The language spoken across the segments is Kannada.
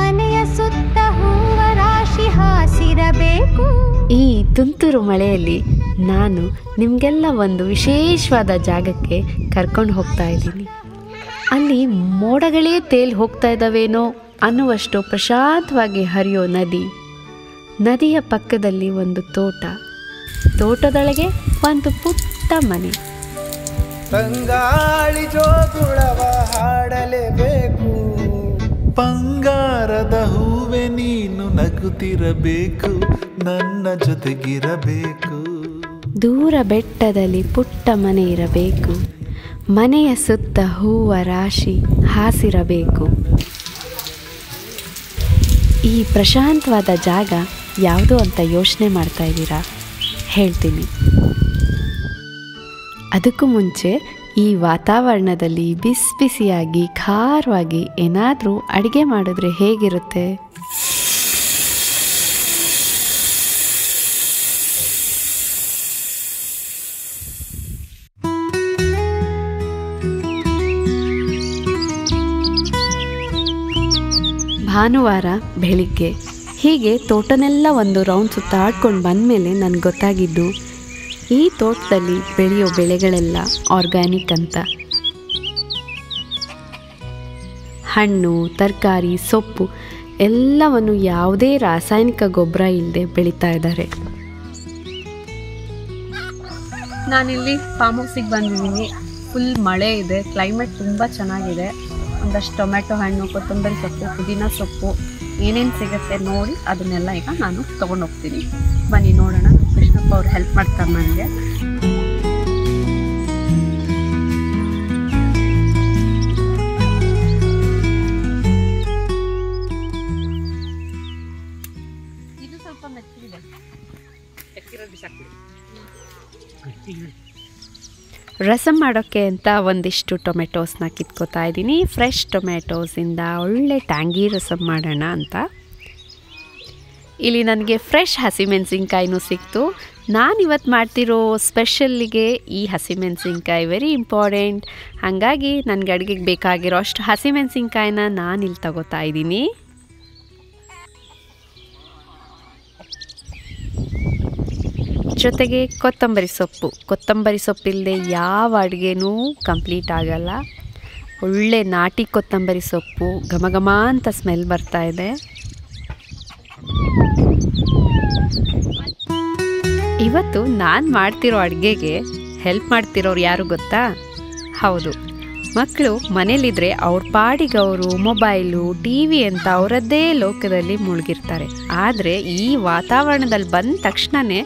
ಮನೆಯ ಸುತ್ತ ಹೂವ ರಾಶಿ ಹಾಸಿರಬೇಕು. ಈ ತುಂತುರು ಮಳೆಯಲ್ಲಿ ನಾನು ನಿಮಗೆಲ್ಲ ಒಂದು ವಿಶೇಷವಾದ ಜಾಗಕ್ಕೆ ಕರ್ಕೊಂಡು ಹೋಗ್ತಾ ಇದ್ದೀನಿ. ಅಲ್ಲಿ ಮೋಡಗಳೇ ತೇಲಿ ಹೋಗ್ತಾ ಇದ್ದಾವೇನೋ ಅನ್ನುವಷ್ಟು ಪ್ರಶಾಂತವಾಗಿ ಹರಿಯೋ ನದಿ, ನದಿಯ ಪಕ್ಕದಲ್ಲಿ ಒಂದು ತೋಟ, ತೋಟದೊಳಗೆ ಒಂದು ಪುಟ್ಟ ಮನೆ. ತಂಗಾಳಿ ಜೋಗುಳವ ಹಾಡಲೇಬೇಕು, ಬಂಗಾರದ ಹೂವೆ ನೀನು ನಗುತ್ತಿರಬೇಕು, ನನ್ನ ಜೊತೆಗಿರಬೇಕು. ದೂರ ಬೆಟ್ಟದಲ್ಲಿ ಪುಟ್ಟ ಮನೆ ಇರಬೇಕು, ಮನೆಯ ಸುತ್ತ ಹೂವ ರಾಶಿ ಹಾಸಿರಬೇಕು. ಈ ಪ್ರಶಾಂತವಾದ ಜಾಗ ಯಾವುದು ಅಂತ ಯೋಚನೆ ಮಾಡ್ತಾ ಇದ್ದೀರಾ? ಹೇಳ್ತೀನಿ. ಅದಕ್ಕೂ ಮುಂಚೆ ಈ ವಾತಾವರಣದಲ್ಲಿ ಬಿಸಿ ಬಿಸಿಯಾಗಿ ಖಾರವಾಗಿ ಏನಾದರೂ ಅಡುಗೆ ಮಾಡಿದ್ರೆ ಹೇಗಿರುತ್ತೆ? ಭಾನುವಾರ ಬೆಳಿಗ್ಗೆ ಹೀಗೆ ತೋಟನೆಲ್ಲ ಒಂದು ರೌಂಡ್ ಸುತ್ತಾಡ್ಕೊಂಡು ಬಂದಮೇಲೆ ನನಗೆ ಗೊತ್ತಾಗಿದ್ದು ಈ ತೋಟದಲ್ಲಿ ಬೆಳೆಯೋ ಬೆಳೆಗಳೆಲ್ಲ ಆರ್ಗ್ಯಾನಿಕ್ ಅಂತ. ಹಣ್ಣು, ತರಕಾರಿ, ಸೊಪ್ಪು ಎಲ್ಲವನ್ನು ಯಾವುದೇ ರಾಸಾಯನಿಕ ಗೊಬ್ಬರ ಇಲ್ಲದೆ ಬೆಳೀತಾ ಇದ್ದಾರೆ. ನಾನಿಲ್ಲಿ ಫಾರ್ಮ್ ಹೌಸಿಗೆ ಬಂದಿದ್ದೀನಿ. ಫುಲ್ ಮಳೆ ಇದೆ, ಕ್ಲೈಮೇಟ್ ತುಂಬ ಚೆನ್ನಾಗಿದೆ. ಒಂದಷ್ಟು ಟೊಮೆಟೊ ಹಣ್ಣು, ಕೊತ್ತಂಬರಿ ಸೊಪ್ಪು, ಪುದೀನ ಸೊಪ್ಪು ಏನೇನು ಸಿಗುತ್ತೆ ನೋಡಿ ಅದನ್ನೆಲ್ಲ ಈಗ ನಾನು ತೊಗೊಂಡೋಗ್ತೀನಿ. ಬನ್ನಿ ನೋಡೋಣ. ಕೃಷ್ಣಪ್ಪ ಅವ್ರು ಹೆಲ್ಪ್ ಮಾಡ್ತಾರೆ ನನಗೆ. ಇದು ಸ್ವಲ್ಪ ಮೆತ್ತಿದೆ. ರಸಮ್ ಮಾಡೋಕ್ಕೆ ಅಂತ ಒಂದಿಷ್ಟು ಟೊಮೆಟೋಸ್ನ ಕಿತ್ಕೋತಾ ಇದ್ದೀನಿ. ಫ್ರೆಶ್ ಟೊಮೆಟೋಸಿಂದ ಒಳ್ಳೆ ಟ್ಯಾಂಗಿ ರಸಮ್ ಮಾಡೋಣ ಅಂತ. ಇಲ್ಲಿ ನನಗೆ ಫ್ರೆಶ್ ಹಸಿಮೆಣಸಿನ್ಕಾಯಿನೂ ಸಿಕ್ತು. ನಾನಿವತ್ತು ಮಾಡ್ತಿರೋ ಸ್ಪೆಷಲ್ಲಿಗೆ ಈ ಹಸಿಮೆಣಸಿನ್ಕಾಯಿ ವೆರಿ ಇಂಪಾರ್ಟೆಂಟ್. ಹಾಗಾಗಿ ನನಗೆ ಅಡುಗೆಗೆ ಬೇಕಾಗಿರೋ ಅಷ್ಟು ಹಸಿಮೆಣಸಿನ್ಕಾಯಿನ ನಾನಿಲ್ಲಿ ತಗೋತಾ ಇದ್ದೀನಿ. ಜೊತೆಗೆ ಕೊತ್ತಂಬರಿ ಸೊಪ್ಪಿಲ್ಲದೆ ಯಾವ ಅಡುಗೆನೂ ಕಂಪ್ಲೀಟ್ ಆಗಲ್ಲ. ಒಳ್ಳೆ ನಾಟಿ ಕೊತ್ತಂಬರಿ ಸೊಪ್ಪು ಘಮ ಘಮ ಅಂತ ಸ್ಮೆಲ್ ಬರ್ತಾ ಇದೆ. ಇವತ್ತು ನಾನು ಮಾಡ್ತಿರೋ ಅಡುಗೆಗೆ ಹೆಲ್ಪ್ ಮಾಡ್ತಿರೋರು ಯಾರು ಗೊತ್ತಾ? ಹೌದು, ಮಕ್ಕಳು ಮನೇಲಿದ್ರೆ ಅವ್ರ ಪಾಡಿಗೆ ಅವರು ಮೊಬೈಲು, ಟಿ ವಿ ಅಂತ ಅವರದ್ದೇ ಲೋಕದಲ್ಲಿ ಮುಳುಗಿರ್ತಾರೆ. ಆದರೆ ಈ ವಾತಾವರಣದಲ್ಲಿ ಬಂದ ತಕ್ಷಣವೇ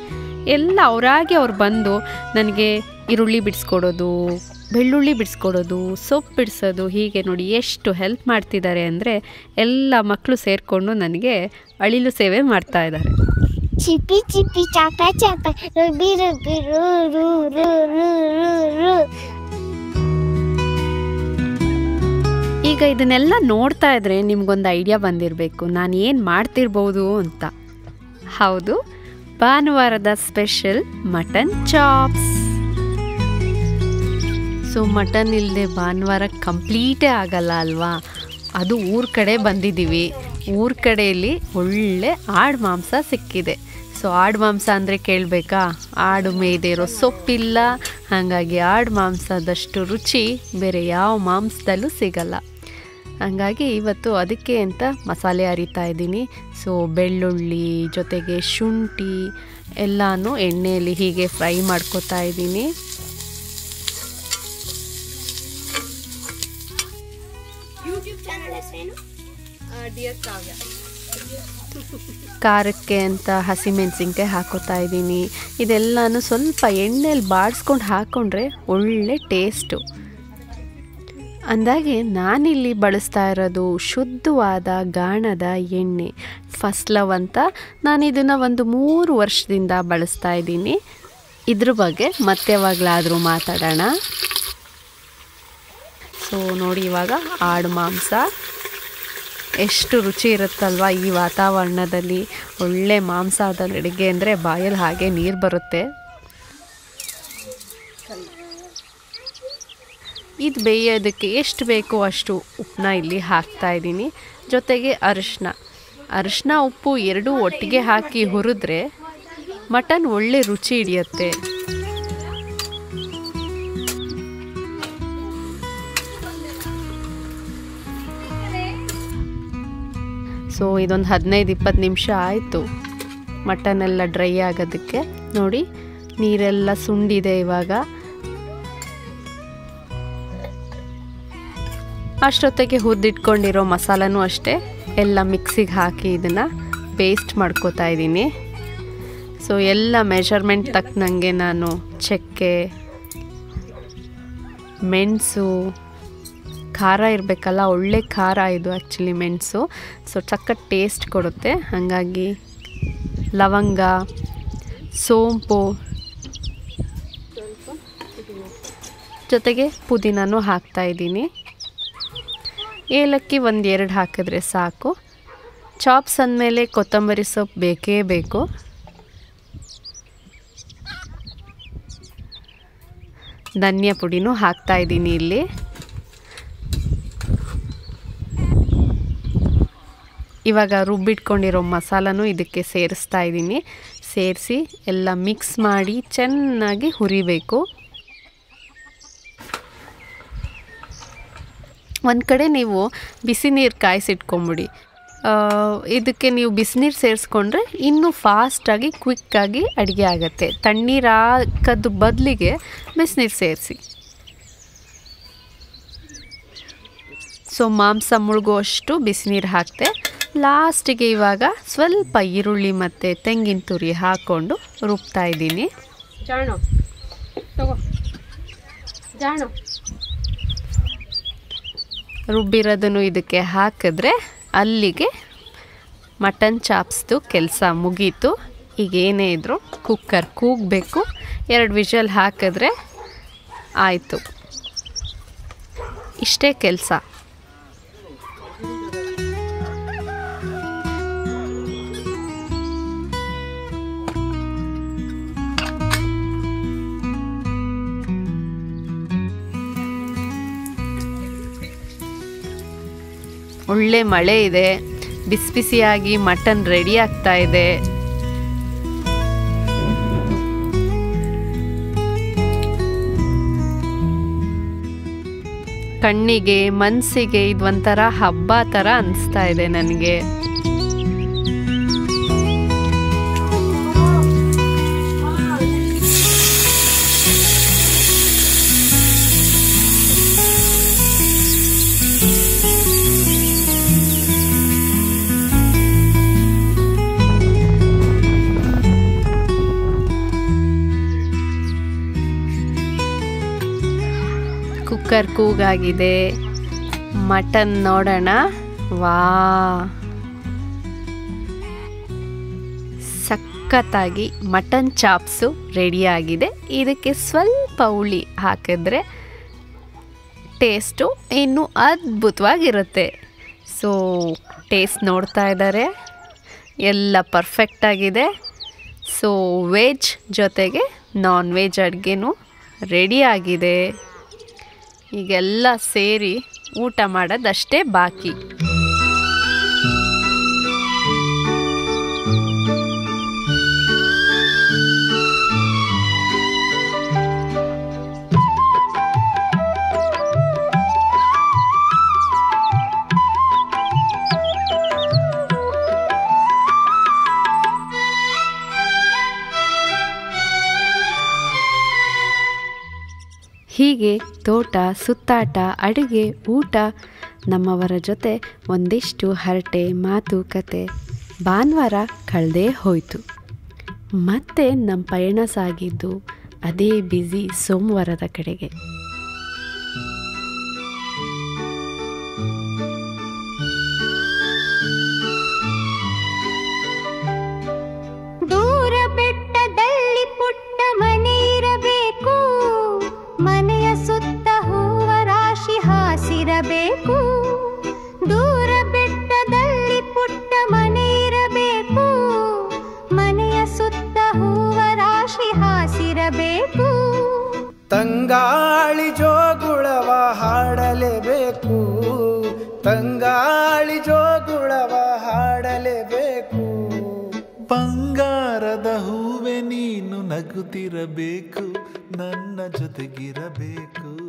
ಎಲ್ಲ ಅವರಾಗಿ ಅವ್ರು ಬಂದು ನನಗೆ ಈರುಳ್ಳಿ ಬಿಡಿಸ್ಕೊಡೋದು, ಬೆಳ್ಳುಳ್ಳಿ ಬಿಡಿಸ್ಕೊಡೋದು, ಸೊಪ್ಪು ಬಿಡಿಸೋದು, ಹೀಗೆ ನೋಡಿ ಎಷ್ಟು ಹೆಲ್ಪ್ ಮಾಡ್ತಿದ್ದಾರೆ ಅಂದರೆ ಎಲ್ಲ ಮಕ್ಕಳು ಸೇರಿಕೊಂಡು ನನಗೆ ಅಳಿಲು ಸೇವೆ ಮಾಡ್ತಾ ಇದ್ದಾರೆ. ಚಿಪ್ಪಿ ಚಿಪ್ಪಿ ಚಾಪ ಚಾಪ ರುಬಿ ರುಬಿ ರು ರು ರು ರು ರು. ಈಗ ಇದನ್ನೆಲ್ಲ ನೋಡ್ತಾ ಇದ್ರೆ ನಿಮ್ಗೊಂದು ಐಡಿಯಾ ಬಂದಿರಬೇಕು ನಾನು ಏನು ಮಾಡ್ತಿರ್ಬೋದು ಅಂತ. ಹೌದು, ಭಾನುವಾರದ special mutton chops. So mutton ಇಲ್ಲದೆ ಭಾನುವಾರ ಕಂಪ್ಲೀಟೇ ಆಗಲ್ಲ ಅಲ್ವಾ? ಅದು ಊರ ಕಡೆ ಬಂದಿದ್ದೀವಿ. ಊರ ಕಡೆಯಲ್ಲಿ ಒಳ್ಳೆ ಆಡು ಮಾಂಸ ಸಿಕ್ಕಿದೆ. ಸೊ ಆಡು ಮಾಂಸ ಅಂದರೆ ಕೇಳಬೇಕಾ? ಆಡು ಮೇಯ್ದಿರೋ ಸೊಪ್ಪಿಲ್ಲ, ಹಾಗಾಗಿ ಆಡು ಮಾಂಸದಷ್ಟು ರುಚಿ ಬೇರೆ ಯಾವ ಮಾಂಸದಲ್ಲೂ ಸಿಗಲ್ಲ. ಹಾಗಾಗಿ ಇವತ್ತು ಅದಕ್ಕೆ ಅಂತ ಮಸಾಲೆ ಅರಿತಾ ಇದ್ದೀನಿ. ಸೊ ಬೆಳ್ಳುಳ್ಳಿ ಜೊತೆಗೆ ಶುಂಠಿ ಎಲ್ಲನೂ ಎಣ್ಣೆಯಲ್ಲಿ ಹೀಗೆ ಫ್ರೈ ಮಾಡ್ಕೊತಾ ಇದ್ದೀನಿ. ಖಾರಕ್ಕೆ ಅಂತ ಹಸಿಮೆಣಸಿನ್ಕಾಯಿ ಹಾಕೋತಾ ಇದ್ದೀನಿ. ಇದೆಲ್ಲನೂ ಸ್ವಲ್ಪ ಎಣ್ಣೆಯಲ್ಲಿ ಬಾಡಿಸ್ಕೊಂಡು ಹಾಕ್ಕೊಂಡ್ರೆ ಒಳ್ಳೆ ಟೇಸ್ಟು. ಅಂದಾಗೆ ನಾನಿಲ್ಲಿ ಬಳಸ್ತಾ ಇರೋದು ಶುದ್ಧವಾದ ಗಾಣದ ಎಣ್ಣೆ, ಫಸ್ಟ್ ಲವ್ ಅಂತ. ನಾನು ಇದನ್ನು ಒಂದು 3 ವರ್ಷದಿಂದ ಬಳಸ್ತಾ ಇದ್ದೀನಿ. ಇದ್ರ ಬಗ್ಗೆ ಮತ್ತೆ ಯಾವಾಗಲಾದರೂ ಮಾತಾಡೋಣ. ಸೊ ನೋಡಿ, ಇವಾಗ ಆಡು ಮಾಂಸ ಎಷ್ಟು ರುಚಿ ಇರುತ್ತಲ್ವ ಈ ವಾತಾವರಣದಲ್ಲಿ. ಒಳ್ಳೆ ಮಾಂಸದ ಅಡುಗೆ ಅಂದರೆ ಬಾಯಲ್ಲಿ ಹಾಗೆ ನೀರು ಬರುತ್ತೆ. ಇದು ಬೇಯೋದಕ್ಕೆ ಎಷ್ಟು ಬೇಕೋ ಅಷ್ಟು ಉಪ್ಪನ್ನ ಇಲ್ಲಿ ಹಾಕ್ತಾ ಇದ್ದೀನಿ. ಜೊತೆಗೆ ಅರಿಶಿನ ಉಪ್ಪು ಎರಡೂ ಒಟ್ಟಿಗೆ ಹಾಕಿ ಹುರಿದ್ರೆ ಮಟನ್ ಒಳ್ಳೆ ರುಚಿ ಹಿಡಿಯುತ್ತೆ. ಸೊ ಇದೊಂದು 15-20 ನಿಮಿಷ ಆಯಿತು ಮಟನ್ ಎಲ್ಲ ಡ್ರೈ ಆಗೋದಕ್ಕೆ. ನೋಡಿ ನೀರೆಲ್ಲ ಸುಂಡಿದೆ. ಇವಾಗ ಅಷ್ಟೊತ್ತಿಗೆ ಹುರಿದಿಟ್ಕೊಂಡಿರೋ ಮಸಾಲನೂ ಅಷ್ಟೇ ಎಲ್ಲ ಮಿಕ್ಸಿಗೆ ಹಾಕಿ ಇದನ್ನು ಪೇಸ್ಟ್ ಮಾಡ್ಕೋತಾ ಇದ್ದೀನಿ. ಸೊ ಎಲ್ಲ ಮೆಷರ್ಮೆಂಟ್ ತಕ್ಕನಂಗೆ ನಾನು ಚಕ್ಕೆ, ಮೆಣಸು, ಖಾರ ಇರಬೇಕಲ್ಲ, ಒಳ್ಳೆ ಖಾರ ಇದು ಆ್ಯಕ್ಚುಲಿ ಮೆಣಸು. ಸೊ ಸಖತ್ ಟೇಸ್ಟ್ ಕೊಡುತ್ತೆ. ಹಾಗಾಗಿ ಲವಂಗ, ಸೋಂಪು, ಜೊತೆಗೆ ಪುದೀನೂ ಹಾಕ್ತಾಯಿದ್ದೀನಿ. ಏಲಕ್ಕಿ 1-2 ಹಾಕಿದ್ರೆ ಸಾಕು. ಚಾಪ್ಸ್ ಅಂದಮೇಲೆ ಕೊತ್ತಂಬರಿ ಸೊಪ್ಪು ಬೇಕೇ ಬೇಕು. ಧನಿಯಾ ಪುಡಿನೂ ಹಾಕ್ತಾಯಿದ್ದೀನಿ ಇಲ್ಲಿ. ಇವಾಗ ರುಬ್ಬಿಟ್ಕೊಂಡಿರೋ ಮಸಾಲನೂ ಇದಕ್ಕೆ ಸೇರಿಸ್ತಾ ಇದ್ದೀನಿ. ಸೇರಿಸಿ ಎಲ್ಲ ಮಿಕ್ಸ್ ಮಾಡಿ ಚೆನ್ನಾಗಿ ಹುರಿಬೇಕು. ಒಂದು ಕಡೆ ನೀವು ಬಿಸಿ ನೀರು ಕಾಯಿಸಿಟ್ಕೊಂಬಿಡಿ. ಇದಕ್ಕೆ ನೀವು ಬಿಸಿನೀರು ಸೇರಿಸ್ಕೊಂಡ್ರೆ ಇನ್ನೂ ಫಾಸ್ಟಾಗಿ ಕ್ವಿಕ್ಕಾಗಿ ಅಡುಗೆ ಆಗುತ್ತೆ. ತಣ್ಣೀರು ಹಾಕೋದು ಬದಲಿಗೆ ಬಿಸಿನೀರು ಸೇರಿಸಿ. ಸೊ ಮಾಂಸ ಮುಳುಗುವಷ್ಟು ಬಿಸಿನೀರು ಹಾಕ್ತೆ. ಲಾಸ್ಟಿಗೆ ಇವಾಗ ಸ್ವಲ್ಪ ಈರುಳ್ಳಿ ಮತ್ತು ತೆಂಗಿನ ತುರಿ ಹಾಕ್ಕೊಂಡು ರುಬ್ತಾ ಇದ್ದೀನಿ. ರುಬ್ಬಿರೋದನ್ನು ಇದಕ್ಕೆ ಹಾಕಿದ್ರೆ ಅಲ್ಲಿಗೆ ಮಟನ್ ಚಾಪ್ಸ್ದು ಕೆಲಸ ಮುಗೀತು. ಈಗ ಏನೇ ಇದ್ದರೂ ಕುಕ್ಕರ್ ಕೂಗಬೇಕು. 2 ವಿಷಲ್ ಹಾಕಿದ್ರೆ ಆಯಿತು. ಇಷ್ಟೇ ಕೆಲಸ. ಒಳ್ಳೆ ಮಳೆ ಇದೆ. ಬಿಸಿ ಬಿಸಿಯಾಗಿ ಮಟನ್ ರೆಡಿ ಆಗ್ತಾ ಇದೆ. ಕಣ್ಣಿಗೆ ಮನಸ್ಸಿಗೆ ಇದು ಒಂಥರ ಹಬ್ಬ ಥರ ಅನಿಸ್ತಾ ಇದೆ ನನಗೆ. ಕುಕ್ಕರ್ ಕೂಗಾಗಿದೆ. ಮಟನ್ ನೋಡೋಣ. ವಾ, ಸಖತ್ತಾಗಿ ಮಟನ್ ಚಾಪ್ಸು ರೆಡಿಯಾಗಿದೆ. ಇದಕ್ಕೆ ಸ್ವಲ್ಪ ಹುಳಿ ಹಾಕಿದ್ರೆ ಟೇಸ್ಟು ಇನ್ನೂ ಅದ್ಭುತವಾಗಿರುತ್ತೆ. ಸೊ ಟೇಸ್ಟ್ ನೋಡ್ತಾ ಇದ್ದಾರೆ, ಎಲ್ಲ ಪರ್ಫೆಕ್ಟಾಗಿದೆ. ಸೊ ವೆಜ್ ಜೊತೆಗೆ ನಾನ್ ವೆಜ್ ಅಡುಗೆನೂ ರೆಡಿಯಾಗಿದೆ. ಈಗೆಲ್ಲ ಸೇರಿ ಊಟ ಮಾಡೋದಷ್ಟೇ ಬಾಕಿ. ಹೀಗೆ ತೋಟ, ಸುತ್ತಾಟ, ಅಡುಗೆ, ಊಟ, ನಮ್ಮವರ ಜೊತೆ ಒಂದಿಷ್ಟು ಹರಟೆ, ಮಾತುಕತೆ. ಭಾನುವಾರ ಕಳೆದೇ ಹೋಯಿತು. ಮತ್ತೆ ನಮ್ಮ ಪಯಣ ಸಾಗಿದ್ದು ಅದೇ ಬ್ಯುಸಿ ಸೋಮವಾರದ ಕಡೆಗೆ. ದೂರ ಬೆಟ್ಟದಲ್ಲಿ ಪುಟ್ಟ ಮನೆ ಇರಬೇಕು, ಮನೆಯ ಸುತ್ತ ಹೂವ ರಾಶಿ ಹಾಸಿರಬೇಕು. ದೂರ ಬೆಟ್ಟದಲ್ಲಿ ಪುಟ್ಟ ಮನೆ ಇರಬೇಕು, ಮನೆಯ ಸುತ್ತ ಹೂವ ರಾಶಿ ಹಾಸಿರಬೇಕು. ತಂಗಾಳಿ ಜೋಗುಳವ ಹಾಡಲೇಬೇಕು, ತಂಗಾಳಿ ಜೋಗುಳವ ಹಾಡಲೇಬೇಕು. ಬಂಗಾರದ ಹೂವೆ ನೀನು ನಗುತ್ತಿರಬೇಕು, ನನ್ನ ಜೊತೆಗಿರಬೇಕು.